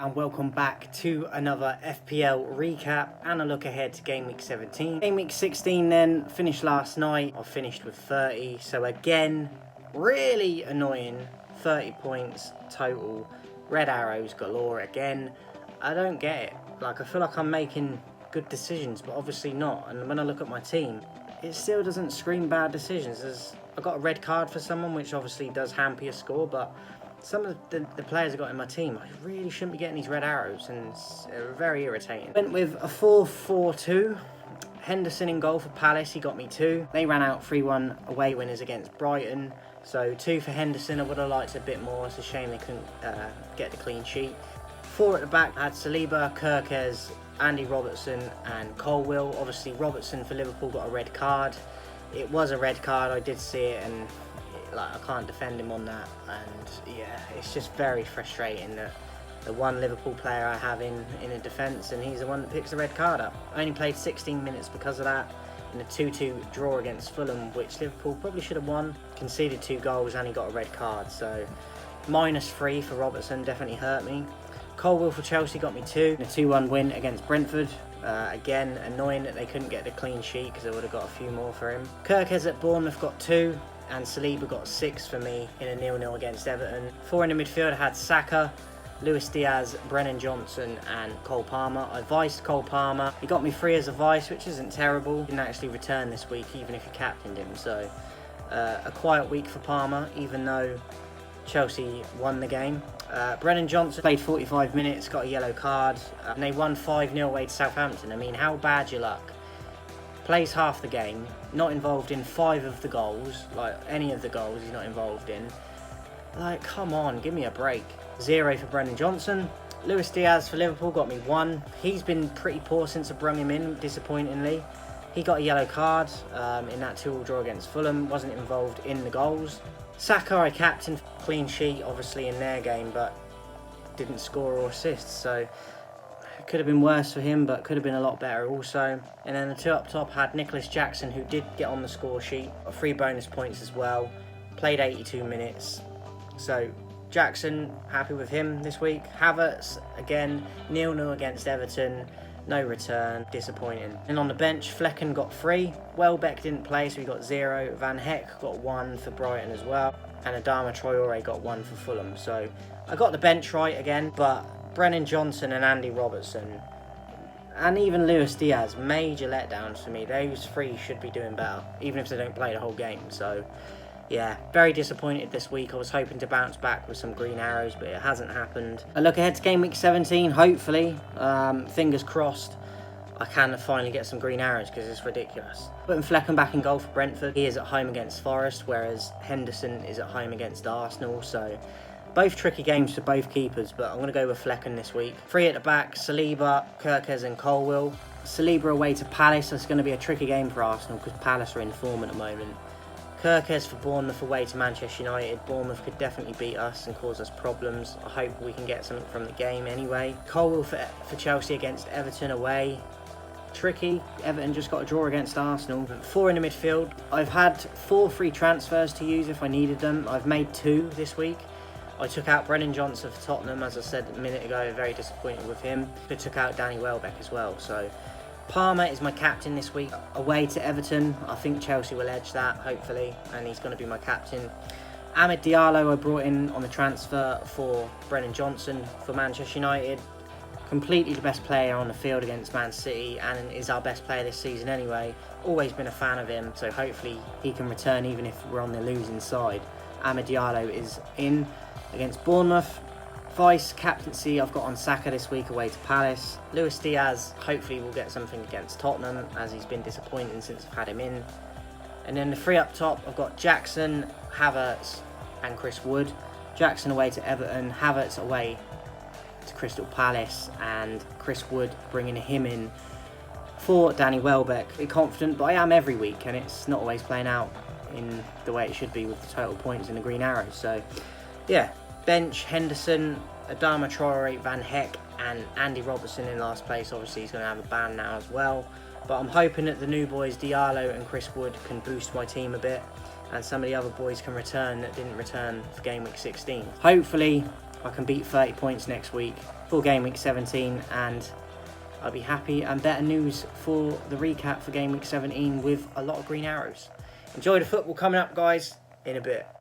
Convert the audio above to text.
and welcome back to another FPL recap and a look ahead to game week 17. Game week 16 then finished last night. I finished with 30, so again, really annoying. 30 points total, red arrows galore again. I don't get it. Like, I feel like I'm making good decisions, but obviously not. And when I look at my team, it still doesn't scream bad decisions. I got a red card for someone, which obviously does hamper your score, but some of the players I got in my team, I really shouldn't be getting these red arrows, and it's very irritating. Went with a 4-4-2. Henderson in goal for Palace, he got me 2. They ran out 3-1 away winners against Brighton. So 2 for Henderson. I would have liked a bit more. It's a shame they couldn't get the clean sheet. 4 at the back, I had Saliba, Kirkes, Andy Robertson and Colwill. Obviously Robertson for Liverpool got a red card. It was a red card, I did see it, and I can't defend him on that. And yeah, it's just very frustrating that the one Liverpool player I have in a defence, and he's the one that picks the red card up. I only played 16 minutes because of that, in a 2-2 draw against Fulham, which Liverpool probably should have won. Conceded 2 goals and he got a red card, so -3 for Robertson definitely hurt me. Colwill for Chelsea got me 2. A 2-1 win against Brentford. Again, annoying that they couldn't get the clean sheet because I would have got a few more for him. Kirkes at Bournemouth got 2. And Saliba got 6 for me in a 0-0 against Everton. 4 in the midfield, I had Saka, Luis Diaz, Brennan Johnson and Cole Palmer. I viced Cole Palmer. He got me 3 as a vice, which isn't terrible. Didn't actually return this week, even if you captained him. So a quiet week for Palmer, even though Chelsea won the game. Brennan Johnson played 45 minutes, got a yellow card. And they won 5-0 away to Southampton. I mean, how bad's your luck? Plays half the game, not involved in 5 of the goals, like any of the goals he's not involved in. Like, come on, give me a break. 0 for Brendan Johnson. Luis Diaz for Liverpool got me 1. He's been pretty poor since I brought him in, disappointingly. He got a yellow card in that 2-2 draw against Fulham, wasn't involved in the goals. Saka I captained, clean sheet obviously in their game, but didn't score or assist, so could have been worse for him, but could have been a lot better also. And then the 2 up top had Nicholas Jackson, who did get on the score sheet. 3 bonus points as well. Played 82 minutes. So Jackson, happy with him this week. Havertz, again, 0-0 against Everton. No return, disappointing. And on the bench, Flecken got 3. Welbeck didn't play, so he got 0. Van Heck got 1 for Brighton as well. And Adama Traore got 1 for Fulham. So I got the bench right again, but Brennan Johnson and Andy Robertson and even Luis Diaz, major letdowns for me. Those 3 should be doing better, even if they don't play the whole game. So yeah, very disappointed this week. I was hoping to bounce back with some green arrows, but it hasn't happened. I look ahead to game week 17, hopefully, fingers crossed, I can finally get some green arrows because it's ridiculous. Putting Flecken back in goal for Brentford. He is at home against Forest, whereas Henderson is at home against Arsenal, so both tricky games for both keepers, but I'm going to go with Flecken this week. 3 at the back, Saliba, Kirkes and Colwill. Saliba away to Palace. That's going to be a tricky game for Arsenal because Palace are in form at the moment. Kirkes for Bournemouth away to Manchester United. Bournemouth could definitely beat us and cause us problems. I hope we can get something from the game anyway. Colwill for Chelsea against Everton away. Tricky. Everton just got a draw against Arsenal. 4 in the midfield. I've had 4 free transfers to use if I needed them. I've made 2 this week. I took out Brennan Johnson for Tottenham, as I said a minute ago, very disappointed with him. I took out Danny Welbeck as well. So Palmer is my captain this week. Away to Everton, I think Chelsea will edge that, hopefully, and he's going to be my captain. Amad Diallo I brought in on the transfer for Brennan Johnson for Manchester United. Completely the best player on the field against Man City and is our best player this season anyway. Always been a fan of him, so hopefully he can return even if we're on the losing side. Amad Diallo is in against Bournemouth. Vice captaincy I've got on Saka this week away to Palace. Luis Diaz hopefully will get something against Tottenham, as he's been disappointing since I've had him in. And then the 3 up top I've got Jackson, Havertz and Chris Wood. Jackson away to Everton, Havertz away to Crystal Palace, and Chris Wood bringing him in for Danny Welbeck. Be confident, but I am every week and it's not always playing out in the way it should be with the total points and the green arrows. So yeah, bench Henderson, Adama Traore, Van Heck and Andy Robertson in last place. Obviously he's going to have a ban now as well, but I'm hoping that the new boys Diallo and Chris Wood can boost my team a bit, and some of the other boys can return that didn't return for game week 16. Hopefully I can beat 30 points next week for Game Week 17, and I'll be happy, and better news for the recap for Game Week 17 with a lot of green arrows. Enjoy the football coming up, guys, in a bit.